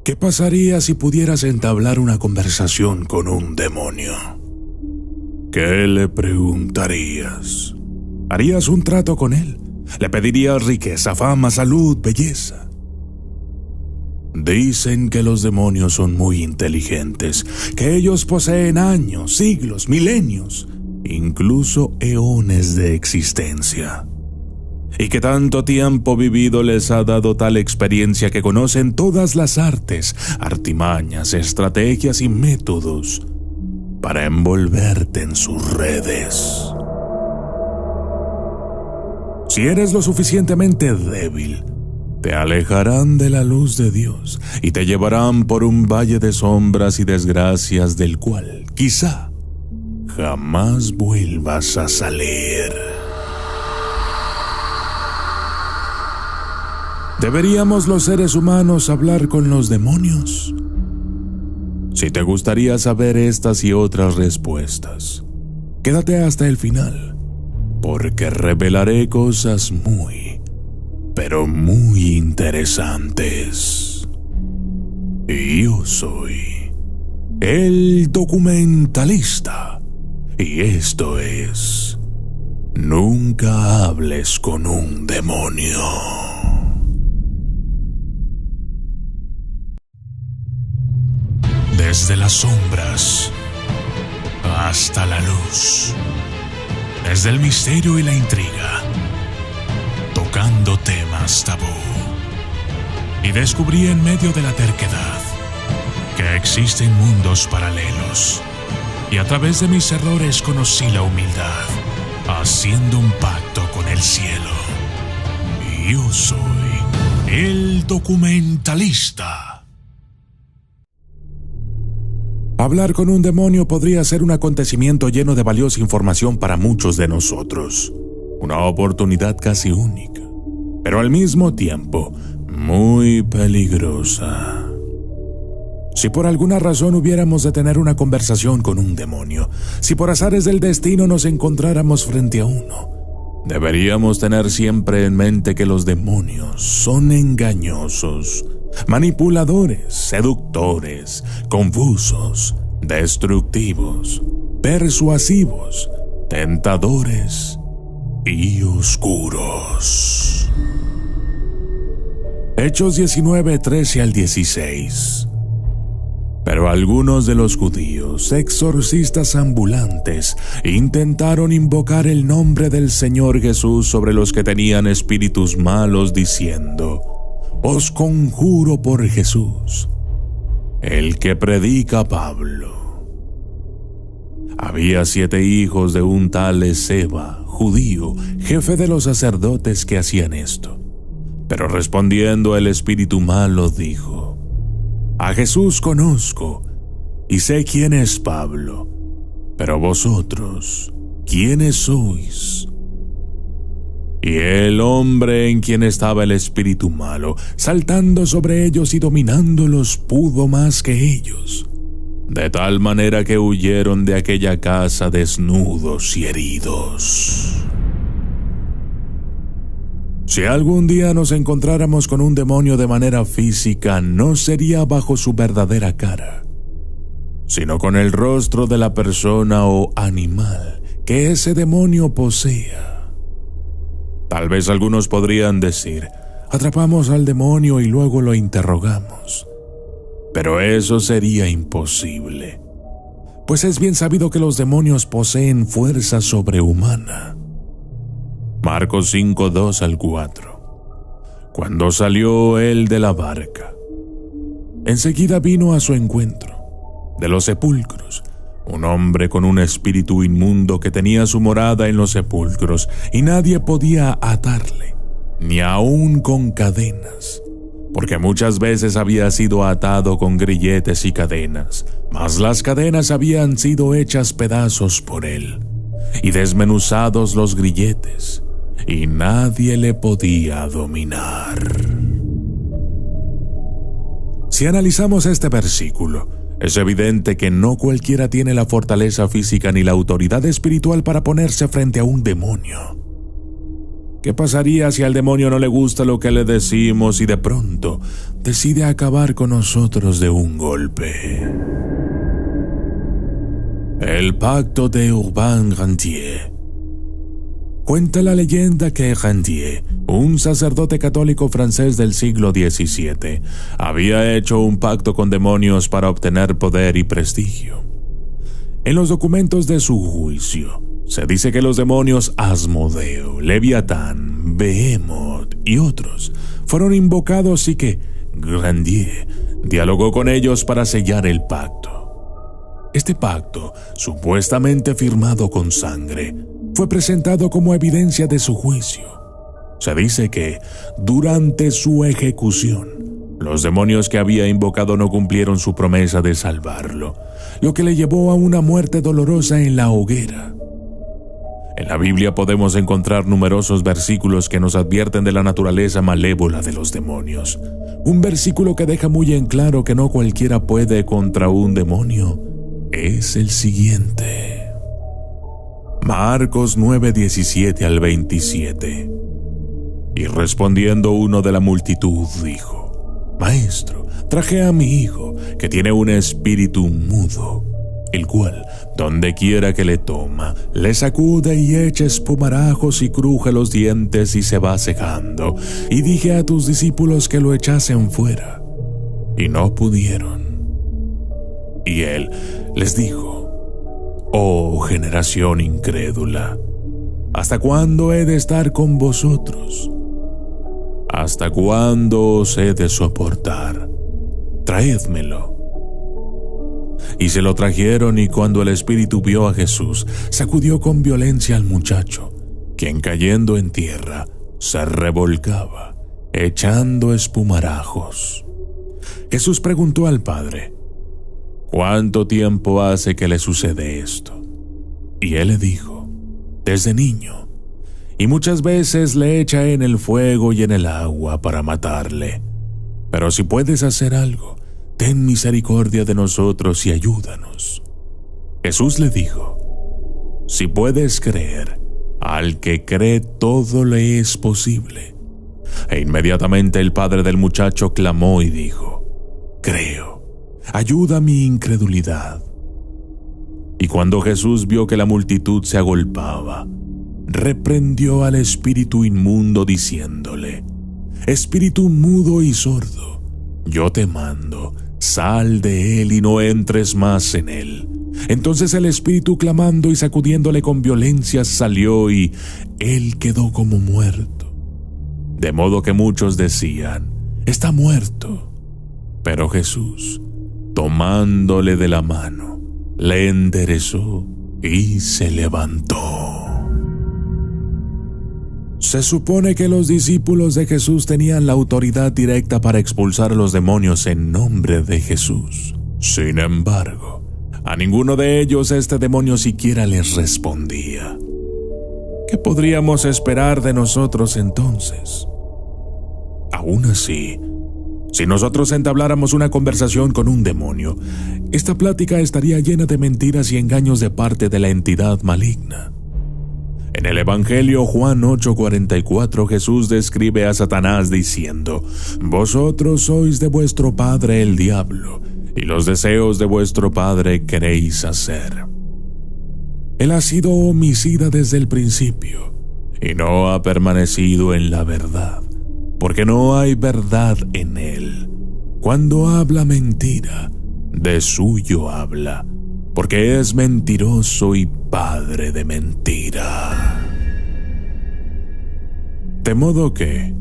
¿Qué pasaría si pudieras entablar una conversación con un demonio? ¿Qué le preguntarías? ¿Harías un trato con él? ¿Le pedirías riqueza, fama, salud, belleza? Dicen que los demonios son muy inteligentes, que ellos poseen años, siglos, milenios, incluso eones de existencia. Y que tanto tiempo vivido les ha dado tal experiencia que conocen todas las artes, artimañas, estrategias y métodos para envolverte en sus redes. Si eres lo suficientemente débil, te alejarán de la luz de Dios y te llevarán por un valle de sombras y desgracias del cual, quizá, jamás vuelvas a salir. ¿Deberíamos los seres humanos hablar con los demonios? Si te gustaría saber estas y otras respuestas, quédate hasta el final, porque revelaré cosas muy, pero muy interesantes. Y yo soy el documentalista, y esto es Nunca hables con un demonio. Desde las sombras hasta la luz, desde el misterio y la intriga, tocando temas tabú. Y descubrí en medio de la terquedad que existen mundos paralelos. Y a través de mis errores conocí la humildad, haciendo un pacto con el cielo. Y yo soy el documentalista. Hablar con un demonio podría ser un acontecimiento lleno de valiosa información para muchos de nosotros. Una oportunidad casi única, pero al mismo tiempo muy peligrosa. Si por alguna razón hubiéramos de tener una conversación con un demonio, si por azares del destino nos encontráramos frente a uno, deberíamos tener siempre en mente que los demonios son engañosos, manipuladores, seductores, confusos, destructivos, persuasivos, tentadores y oscuros. Hechos 19, 13 al 16. Pero algunos de los judíos, exorcistas ambulantes, intentaron invocar el nombre del Señor Jesús sobre los que tenían espíritus malos, diciendo: Os conjuro por Jesús, el que predica Pablo. Había 7 hijos de un tal Esceva, judío, jefe de los sacerdotes, que hacían esto. Pero respondiendo el espíritu malo dijo: A Jesús conozco y sé quién es Pablo, pero vosotros, ¿quiénes sois? Y el hombre en quien estaba el espíritu malo, saltando sobre ellos y dominándolos, pudo más que ellos, de tal manera que huyeron de aquella casa desnudos y heridos. Si algún día nos encontráramos con un demonio de manera física, no sería bajo su verdadera cara, sino con el rostro de la persona o animal que ese demonio posea. Tal vez algunos podrían decir: atrapamos al demonio y luego lo interrogamos. Pero eso sería imposible, pues es bien sabido que los demonios poseen fuerza sobrehumana. Marcos 5, 2 al 4. Cuando salió él de la barca, enseguida vino a su encuentro, de los sepulcros, un hombre con un espíritu inmundo que tenía su morada en los sepulcros, y nadie podía atarle, ni aun con cadenas, porque muchas veces había sido atado con grilletes y cadenas, mas las cadenas habían sido hechas pedazos por él, y desmenuzados los grilletes, y nadie le podía dominar. Si analizamos este versículo, es evidente que no cualquiera tiene la fortaleza física ni la autoridad espiritual para ponerse frente a un demonio. ¿Qué pasaría si al demonio no le gusta lo que le decimos y de pronto decide acabar con nosotros de un golpe? El pacto de Urbain Grandier. Cuenta la leyenda que Grandier, un sacerdote católico francés del siglo XVII, había hecho un pacto con demonios para obtener poder y prestigio. En los documentos de su juicio, se dice que los demonios Asmodeo, Leviatán, Behemoth y otros fueron invocados y que Grandier dialogó con ellos para sellar el pacto. Este pacto, supuestamente firmado con sangre, fue presentado como evidencia de su juicio. Se dice que, durante su ejecución, los demonios que había invocado no cumplieron su promesa de salvarlo, lo que le llevó a una muerte dolorosa en la hoguera. En la Biblia podemos encontrar numerosos versículos que nos advierten de la naturaleza malévola de los demonios. Un versículo que deja muy en claro que no cualquiera puede contra un demonio es el siguiente. Marcos 9:17 al 27. Y respondiendo uno de la multitud dijo: Maestro, traje a mi hijo, que tiene un espíritu mudo, el cual, donde quiera que le toma, le sacude y echa espumarajos y cruje los dientes y se va secando. Y dije a tus discípulos que lo echasen fuera, y no pudieron. Y él les dijo: Oh generación incrédula, ¿hasta cuándo he de estar con vosotros? ¿Hasta cuándo os he de soportar? Traédmelo. Y se lo trajeron, y cuando el espíritu vio a Jesús, sacudió con violencia al muchacho, quien cayendo en tierra se revolcaba, echando espumarajos. Jesús preguntó al padre: ¿Cuánto tiempo hace que le sucede esto? Y él le dijo: Desde niño, y muchas veces le echa en el fuego y en el agua para matarle. Pero si puedes hacer algo, ten misericordia de nosotros y ayúdanos. Jesús le dijo: Si puedes creer, al que cree todo le es posible. E inmediatamente el padre del muchacho clamó y dijo: Creo, ayuda mi incredulidad. Y cuando Jesús vio que la multitud se agolpaba, reprendió al espíritu inmundo diciéndole: Espíritu mudo y sordo, yo te mando, sal de él y no entres más en él. Entonces el espíritu, clamando y sacudiéndole con violencia, salió y él quedó como muerto. De modo que muchos decían: Está muerto. Pero Jesús, tomándole de la mano, le enderezó y se levantó. Se supone que los discípulos de Jesús tenían la autoridad directa para expulsar a los demonios en nombre de Jesús. Sin embargo, a ninguno de ellos este demonio siquiera les respondía. ¿Qué podríamos esperar de nosotros entonces? Aún así, si nosotros entabláramos una conversación con un demonio, esta plática estaría llena de mentiras y engaños de parte de la entidad maligna. En el Evangelio Juan 8:44, Jesús describe a Satanás diciendo: Vosotros sois de vuestro padre el diablo, y los deseos de vuestro padre queréis hacer. Él ha sido homicida desde el principio, y no ha permanecido en la verdad, porque no hay verdad en él. Cuando habla mentira, de suyo habla, porque es mentiroso y padre de mentira. De modo que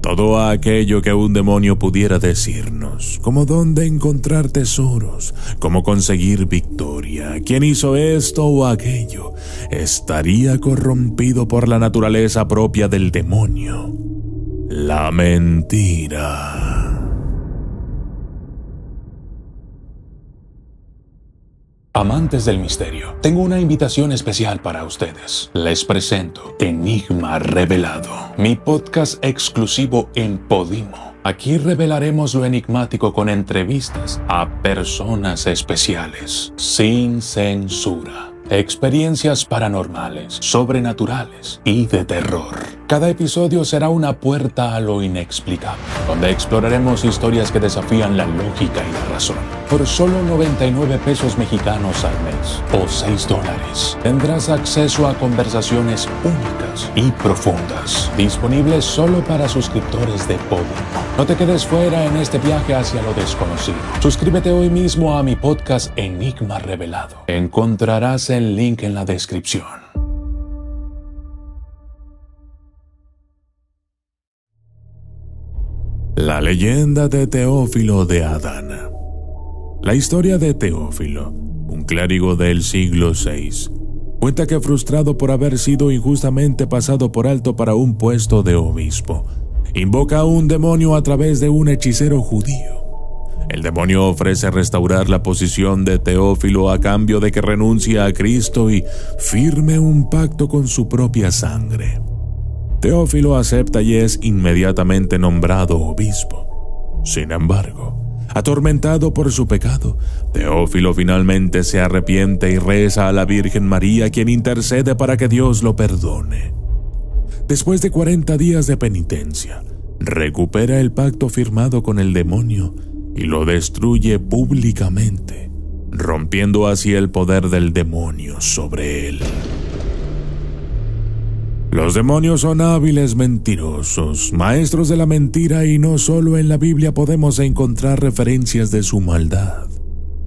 todo aquello que un demonio pudiera decirnos, como dónde encontrar tesoros, cómo conseguir victoria, quién hizo esto o aquello, estaría corrompido por la naturaleza propia del demonio: la mentira. Amantes del misterio, tengo una invitación especial para ustedes. Les presento Enigma Revelado, mi podcast exclusivo en Podimo. Aquí revelaremos lo enigmático con entrevistas a personas especiales, sin censura, experiencias paranormales, sobrenaturales y de terror. Cada episodio será una puerta a lo inexplicable, donde exploraremos historias que desafían la lógica y la razón. Por solo 99 pesos mexicanos al mes, o $6, tendrás acceso a conversaciones únicas y profundas, disponibles solo para suscriptores de Podimo. No te quedes fuera en este viaje hacia lo desconocido. Suscríbete hoy mismo a mi podcast Enigma Revelado. Encontrarás el link en la descripción. La leyenda de Teófilo de Adana. La historia de Teófilo, un clérigo del siglo VI, cuenta que frustrado por haber sido injustamente pasado por alto para un puesto de obispo, invoca a un demonio a través de un hechicero judío. El demonio ofrece restaurar la posición de Teófilo a cambio de que renuncie a Cristo y firme un pacto con su propia sangre. Teófilo acepta y es inmediatamente nombrado obispo. Sin embargo, atormentado por su pecado, Teófilo finalmente se arrepiente y reza a la Virgen María, quien intercede para que Dios lo perdone. Después de 40 días de penitencia, recupera el pacto firmado con el demonio y lo destruye públicamente, rompiendo así el poder del demonio sobre él. Los demonios son hábiles mentirosos, maestros de la mentira, y no solo en la Biblia podemos encontrar referencias de su maldad.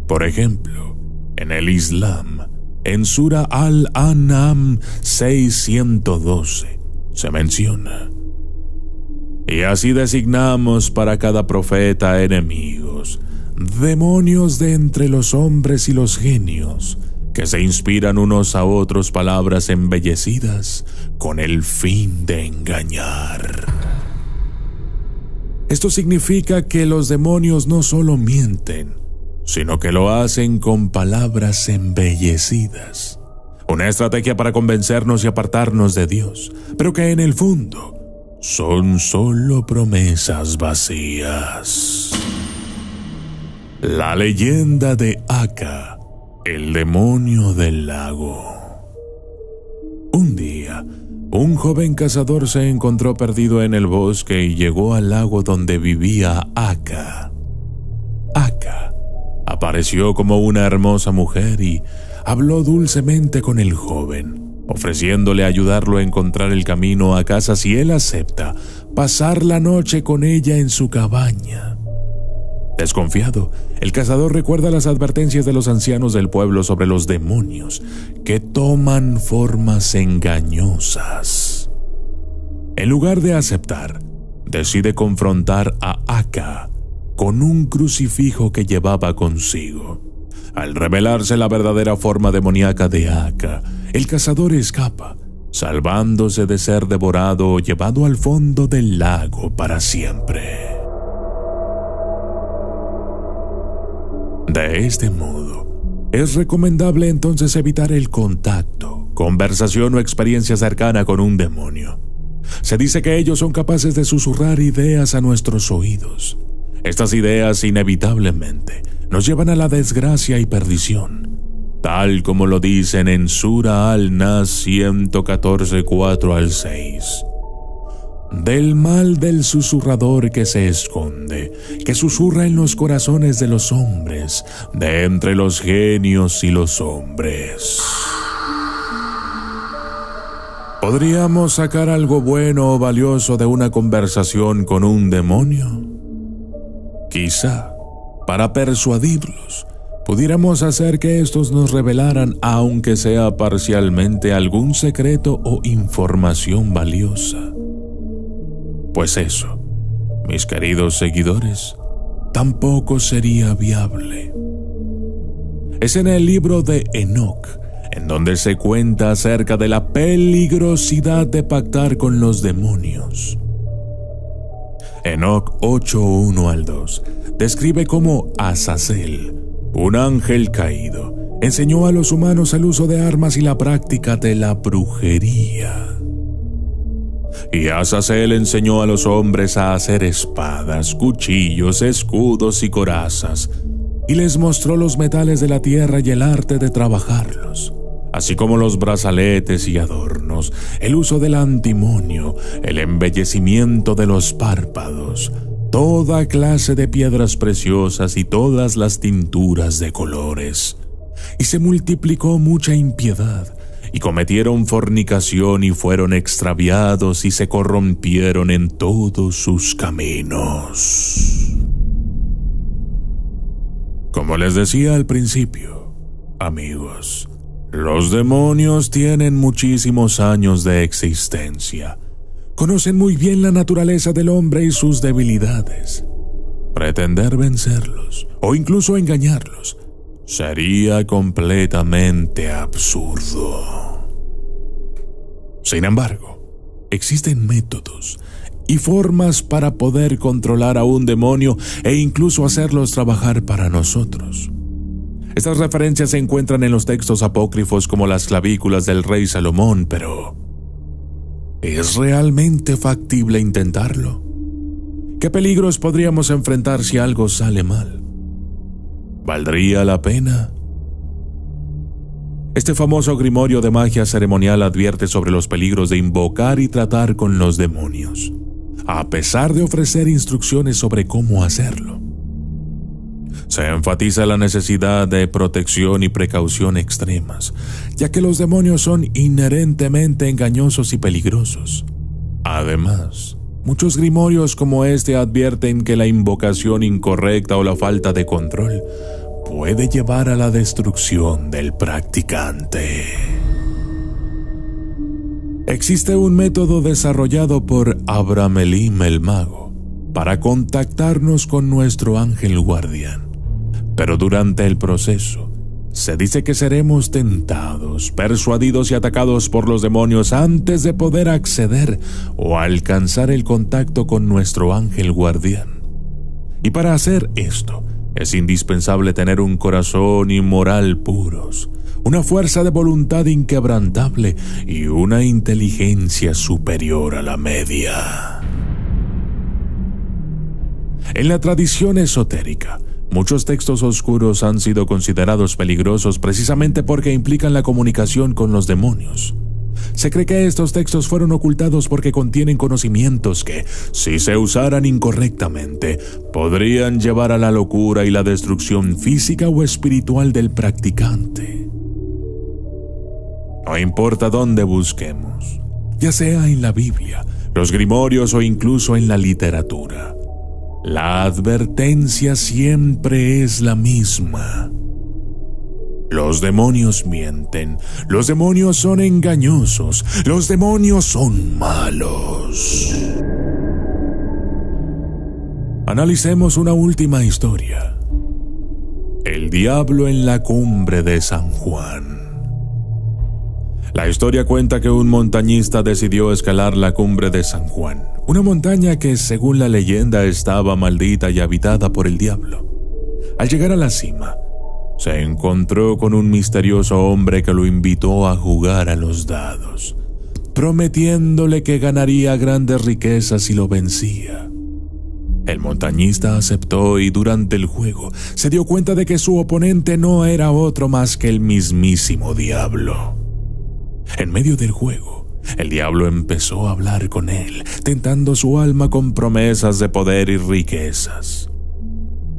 Por ejemplo, en el Islam, en Sura Al-An'am 6:112, se menciona: y así designamos para cada profeta enemigos, demonios de entre los hombres y los genios, que se inspiran unos a otros palabras embellecidas con el fin de engañar. Esto significa que los demonios no solo mienten, sino que lo hacen con palabras embellecidas. Una estrategia para convencernos y apartarnos de Dios, pero que en el fondo son solo promesas vacías. La leyenda de Aka, el demonio del lago. Un día, un joven cazador se encontró perdido en el bosque y llegó al lago donde vivía Aka. Aka apareció como una hermosa mujer y habló dulcemente con el joven, ofreciéndole ayudarlo a encontrar el camino a casa si él acepta pasar la noche con ella en su cabaña. Desconfiado, el cazador recuerda las advertencias de los ancianos del pueblo sobre los demonios que toman formas engañosas. En lugar de aceptar, decide confrontar a Aka con un crucifijo que llevaba consigo. Al revelarse la verdadera forma demoníaca de Aka, el cazador escapa, salvándose de ser devorado o llevado al fondo del lago para siempre. De este modo, es recomendable entonces evitar el contacto, conversación o experiencia cercana con un demonio. Se dice que ellos son capaces de susurrar ideas a nuestros oídos. Estas ideas inevitablemente nos llevan a la desgracia y perdición, tal como lo dicen en Sura Al-Nas 114, 4 al 6. Del mal del susurrador que se esconde, que susurra en los corazones de los hombres, de entre los genios y los hombres. ¿Podríamos sacar algo bueno o valioso de una conversación con un demonio? Quizá, para persuadirlos, pudiéramos hacer que estos nos revelaran, aunque sea parcialmente, algún secreto o información valiosa. Pues eso, mis queridos seguidores, tampoco sería viable. Es en el libro de Enoc, en donde se cuenta acerca de la peligrosidad de pactar con los demonios. Enoc 8:1 al 2 describe cómo Azazel, un ángel caído, enseñó a los humanos el uso de armas y la práctica de la brujería. Y Azazel enseñó a los hombres a hacer espadas, cuchillos, escudos y corazas, y les mostró los metales de la tierra y el arte de trabajarlos, así como los brazaletes y adornos, el uso del antimonio, el embellecimiento de los párpados, toda clase de piedras preciosas y todas las tinturas de colores. Y se multiplicó mucha impiedad, y cometieron fornicación y fueron extraviados y se corrompieron en todos sus caminos. Como les decía al principio, amigos, los demonios tienen muchísimos años de existencia. Conocen muy bien la naturaleza del hombre y sus debilidades. Pretender vencerlos, o incluso engañarlos, sería completamente absurdo. Sin embargo, existen métodos y formas para poder controlar a un demonio e incluso hacerlos trabajar para nosotros. Estas referencias se encuentran en los textos apócrifos como las clavículas del rey Salomón, pero ¿es realmente factible intentarlo? ¿Qué peligros podríamos enfrentar si algo sale mal? ¿Valdría la pena? Este famoso grimorio de magia ceremonial advierte sobre los peligros de invocar y tratar con los demonios, a pesar de ofrecer instrucciones sobre cómo hacerlo. Se enfatiza la necesidad de protección y precaución extremas, ya que los demonios son inherentemente engañosos y peligrosos. Además, muchos grimorios como este advierten que la invocación incorrecta o la falta de control puede llevar a la destrucción del practicante. Existe un método desarrollado por Abraham Elim el mago para contactarnos con nuestro ángel guardián, pero durante el proceso se dice que seremos tentados, persuadidos y atacados por los demonios antes de poder acceder o alcanzar el contacto con nuestro ángel guardián. Y para hacer esto, es indispensable tener un corazón y moral puros, una fuerza de voluntad inquebrantable y una inteligencia superior a la media. En la tradición esotérica, muchos textos oscuros han sido considerados peligrosos precisamente porque implican la comunicación con los demonios. Se cree que estos textos fueron ocultados porque contienen conocimientos que, si se usaran incorrectamente, podrían llevar a la locura y la destrucción física o espiritual del practicante. No importa dónde busquemos, ya sea en la Biblia, los grimorios o incluso en la literatura, la advertencia siempre es la misma. Los demonios mienten, los demonios son engañosos, los demonios son malos. Analicemos una última historia. El diablo en la cumbre de San Juan. La historia cuenta que un montañista decidió escalar la cumbre de San Juan, una montaña que, según la leyenda, estaba maldita y habitada por el diablo. Al llegar a la cima, se encontró con un misterioso hombre que lo invitó a jugar a los dados, prometiéndole que ganaría grandes riquezas si lo vencía. El montañista aceptó y durante el juego se dio cuenta de que su oponente no era otro más que el mismísimo diablo. En medio del juego, el diablo empezó a hablar con él, tentando su alma con promesas de poder y riquezas.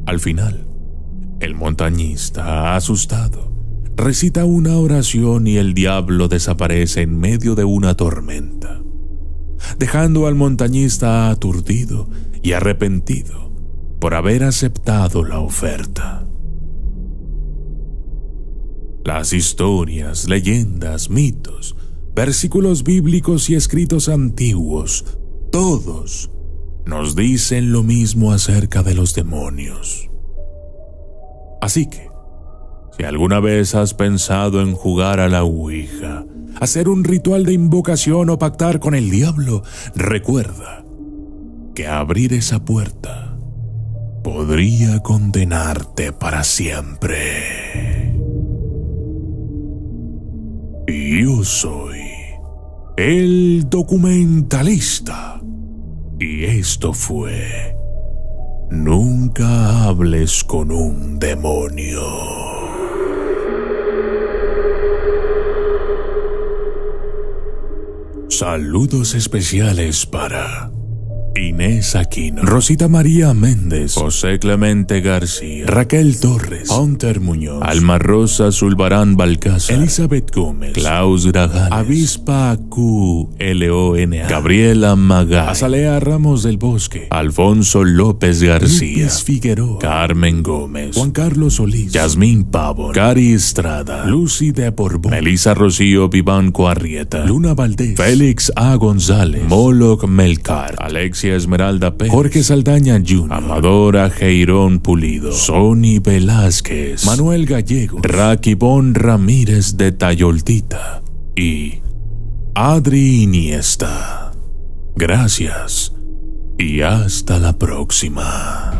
Al final, el montañista, asustado, recita una oración y el diablo desaparece en medio de una tormenta, dejando al montañista aturdido y arrepentido por haber aceptado la oferta. Las historias, leyendas, mitos, versículos bíblicos y escritos antiguos, todos nos dicen lo mismo acerca de los demonios. Así que, si alguna vez has pensado en jugar a la Ouija, hacer un ritual de invocación o pactar con el diablo, recuerda que abrir esa puerta podría condenarte para siempre. Yo soy el documentalista y esto fue Nunca hables con un demonio. Saludos especiales para Inés Aquino, Rosita María Méndez, José Clemente García, Raquel Torres, Hunter Muñoz, Alma Rosa Zulbarán Balcázar, Elizabeth Gómez, Klaus Grajales, Avispa QLONA, Gabriela Magá, Azalea Ramos del Bosque, Alfonso López García, Lupis Figueroa, Carmen Gómez, Juan Carlos Solís, Yasmín Pavón, Cari Estrada, Lucy de Borbón, Melissa Rocío Vivanco Arrieta, Luna Valdés, Félix A. González, Moloch Melcar, Alexia Esmeralda Pérez, Jorge Saldaña Jr., Amadora Geirón Pulido, Sony Velázquez, Manuel Gallego, Raquibón Ramírez de Tayoltita y Adri Iniesta. Gracias y hasta la próxima.